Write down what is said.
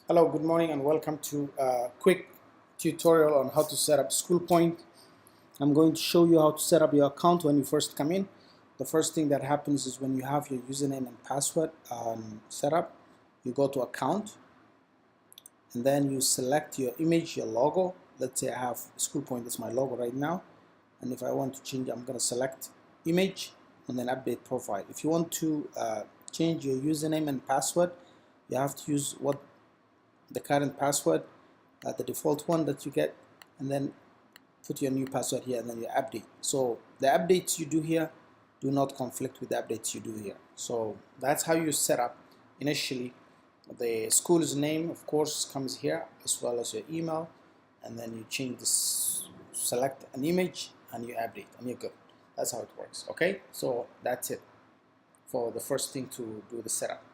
Hello, good morning, and welcome to a quick tutorial on how to set up Schoolpoint. I'm going to show you how to set up your account when you first come in. The first thing that happens is when you have your username and password set up, you go to account, and then you select your image, your logo. Let's say I have Schoolpoint as my logo right now, and if I want to change, I'm going to select image and then update profile. If you want to change your username and password, you have to use the current password, the default one that you get, and then put your new password here, and then you update. So the updates you do here do not conflict with the updates you do here. So that's how you set up initially. The school's name, of course, comes here, as well as your email, and then you change this, select an image, and you update, and you're good. That's how it works. Okay, so that's it for the first thing to do the setup.